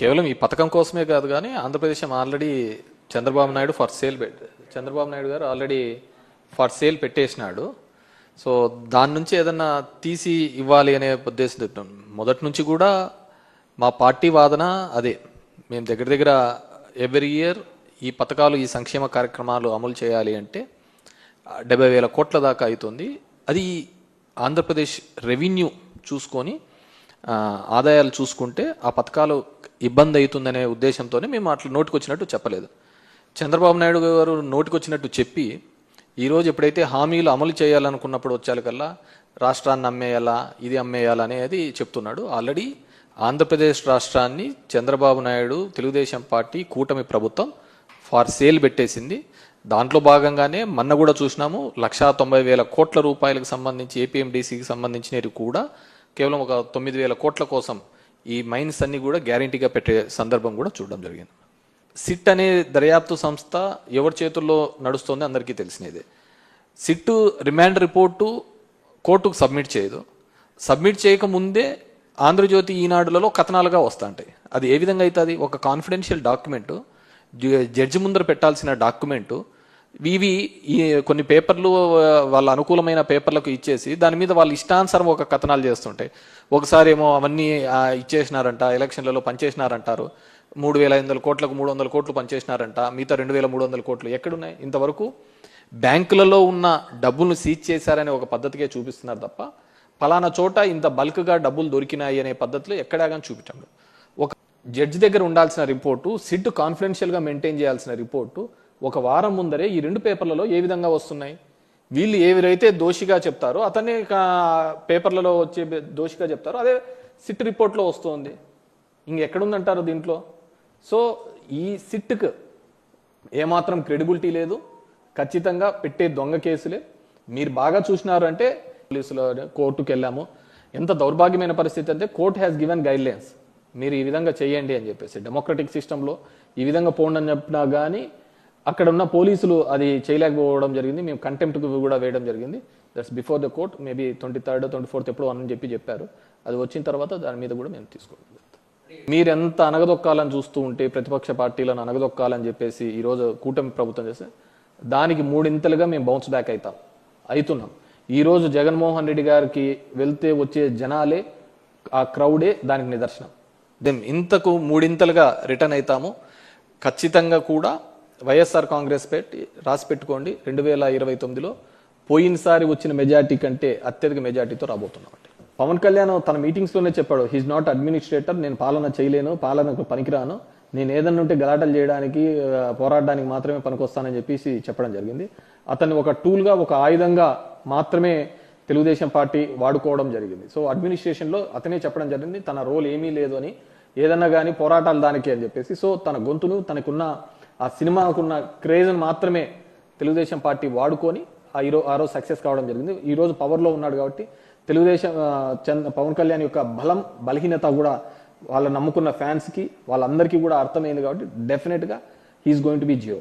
కేవలం ఈ పథకం కోసమే కాదు కానీ ఆంధ్రప్రదేశ్ ఆల్రెడీ చంద్రబాబు నాయుడు చంద్రబాబు నాయుడు గారు ఆల్రెడీ ఫర్ సేల్ పెట్టేసినాడు. సో దాని నుంచి ఏదన్నా తీసి ఇవ్వాలి అనే ఉద్దేశం మొదటి నుంచి కూడా మా పార్టీ వాదన అదే. మేము దగ్గర ఎవ్రీ ఇయర్ ఈ పథకాలు ఈ సంక్షేమ కార్యక్రమాలు అమలు చేయాలి అంటే 70,000 కోట్ల దాకా అవుతుంది. అది ఆంధ్రప్రదేశ్ రెవెన్యూ చూసుకొని ఆదాయాలు చూసుకుంటే ఆ పథకాలు ఇబ్బంది అవుతుందనే ఉద్దేశంతోనే మేము అట్లా నోటికొచ్చినట్టు చెప్పలేదు. చంద్రబాబు నాయుడు గారు నోటికొచ్చినట్టు చెప్పి ఈరోజు ఎప్పుడైతే హామీలు అమలు చేయాలనుకున్నప్పుడు వచ్చేకల్లా రాష్ట్రాన్ని అమ్మేయాలా ఇది అమ్మేయాలా అనేది చెప్తున్నాడు. ఆల్రెడీ ఆంధ్రప్రదేశ్ రాష్ట్రాన్ని చంద్రబాబు నాయుడు తెలుగుదేశం పార్టీ కూటమి ప్రభుత్వం ఫార్ సేల్ పెట్టేసింది. దాంట్లో భాగంగానే మొన్న కూడా చూసినాము 1,90,000 కోట్ల రూపాయలకు సంబంధించి ఏపీఎండిసికి సంబంధించినవి కూడా కేవలం ఒక 9,000 కోట్ల కోసం ఈ మైన్స్ అన్ని కూడా గ్యారంటీగా పెట్టే సందర్భం కూడా చూడడం జరిగింది. సిట్ అనే దర్యాప్తు సంస్థ ఎవరి చేతుల్లో నడుస్తుందో అందరికీ తెలిసినదే. సిట్ రిమాండ్ రిపోర్టు కోర్టుకు సబ్మిట్ చేయదు. సబ్మిట్ చేయకముందే ఆంధ్రజ్యోతి ఈనాడులలో కథనాలుగా వస్తుంటాయి. అది ఏ విధంగా అవుతుంది? ఒక కాన్ఫిడెన్షియల్ డాక్యుమెంటు, జడ్జి ముందర పెట్టాల్సిన డాక్యుమెంటు, ఇవి కొన్ని పేపర్లు వాళ్ళ అనుకూలమైన పేపర్లకు ఇచ్చేసి దాని మీద వాళ్ళు ఇష్టానుసారం ఒక కథనాలు చేస్తుంటాయి. ఒకసారి ఏమో అవన్నీ ఇచ్చేసినారంట, ఎలక్షన్లలో పనిచేసినారంటారు, 3,500 కోట్లకు 300 కోట్లు పనిచేసినారంట, మిగతా 2,300 కోట్లు ఎక్కడున్నాయి? ఇంతవరకు బ్యాంకులలో ఉన్న డబ్బులను సీజ్ చేశారనే ఒక పద్ధతికే చూపిస్తున్నారు తప్ప ఫలానా చోట ఇంత బల్క్గా డబ్బులు దొరికినాయి అనే పద్ధతిలో ఎక్కడా కానీ చూపించండి. ఒక జడ్జి దగ్గర ఉండాల్సిన రిపోర్టు, సిట్ కాన్ఫిడెన్షియల్గా మెయింటైన్ చేయాల్సిన రిపోర్టు ఒక వారం ముందరే ఈ 2 పేపర్లలో ఏ విధంగా వస్తున్నాయి? వీళ్ళు ఎవరైతే దోషిగా చెప్తారో అతనే పేపర్లలో వచ్చే దోషిగా చెప్తారో అదే సిట్ రిపోర్ట్లో వస్తుంది. ఇంకెక్కడుందంటారు దీంట్లో? సో ఈ సిట్కి ఏమాత్రం క్రెడిబిలిటీ లేదు. ఖచ్చితంగా పెట్టే దొంగ కేసులే. మీరు బాగా చూసినారు అంటే పోలీసులు కోర్టుకు వెళ్ళాము. ఎంత దౌర్భాగ్యమైన పరిస్థితి అంటే court has given guide lines, మీరు ఈ విధంగా చేయండి అని చెప్పేసి. డెమోక్రటిక్ సిస్టంలో ఈ విధంగా పోండి అని చెప్పినా కానీ అక్కడ ఉన్న పోలీసులు అది చేయలేకపోవడం జరిగింది. మేము కంటెంప్ట్ కూడా వేయడం జరిగింది. That's before the court. Maybe 23rd 24th ఎప్పుడో అని చెప్పారు. అది వచ్చిన తర్వాత దాని మీద కూడా మేము తీసుకోవడం. మీరెంత అనగదొక్కాలని చూస్తూ ఉంటే, ప్రతిపక్ష పార్టీలను అనగదొక్కాలని చెప్పేసి ఈరోజు కూటమి ప్రభుత్వం చేస్తే దానికి 3 మేము బౌన్స్ బ్యాక్ అవుతున్నాం. ఈరోజు జగన్మోహన్ రెడ్డి గారికి వెళ్తే వచ్చే జనాలే, ఆ క్రౌడే దానికి నిదర్శనం. ఇంతకు 3 రిటర్న్ అవుతాము. ఖచ్చితంగా కూడా వైఎస్ఆర్ కాంగ్రెస్ రాసి పెట్టుకోండి, 2029లో పోయినసారి వచ్చిన మెజార్టీ కంటే అత్యధిక మెజార్టీతో రాబోతున్నామండి. పవన్ కళ్యాణ్ తన మీటింగ్స్లోనే చెప్పాడు, హీజ్ నాట్ అడ్మినిస్ట్రేటర్, నేను పాలన చేయలేను, పాలనకు పనికిరాను, నేను ఏదన్నా ఉంటే గలాటలు చేయడానికి పోరాడడానికి మాత్రమే పనికొస్తానని చెప్పేసి చెప్పడం జరిగింది. అతన్ని ఒక టూల్గా, ఒక ఆయుధంగా మాత్రమే తెలుగుదేశం పార్టీ వాడుకోవడం జరిగింది. సో అడ్మినిస్ట్రేషన్లో అతనే చెప్పడం జరిగింది తన రోల్ ఏమీ లేదు అని, ఏదన్నా కానీ పోరాటాలు దానికి అని చెప్పేసి. సో తన గొంతును, తనకున్న ఆ సినిమాకున్న క్రేజ్ను మాత్రమే తెలుగుదేశం పార్టీ వాడుకొని ఆ రోజు సక్సెస్ కావడం జరిగింది. ఈరోజు పవర్లో ఉన్నాడు కాబట్టి తెలుగుదేశం పవన్ కళ్యాణ్ యొక్క బలహీనత కూడా వాళ్ళ నమ్ముకున్న ఫ్యాన్స్కి వాళ్ళందరికీ కూడా అర్థమైంది కాబట్టి డెఫినెట్గా he is going to be Jio.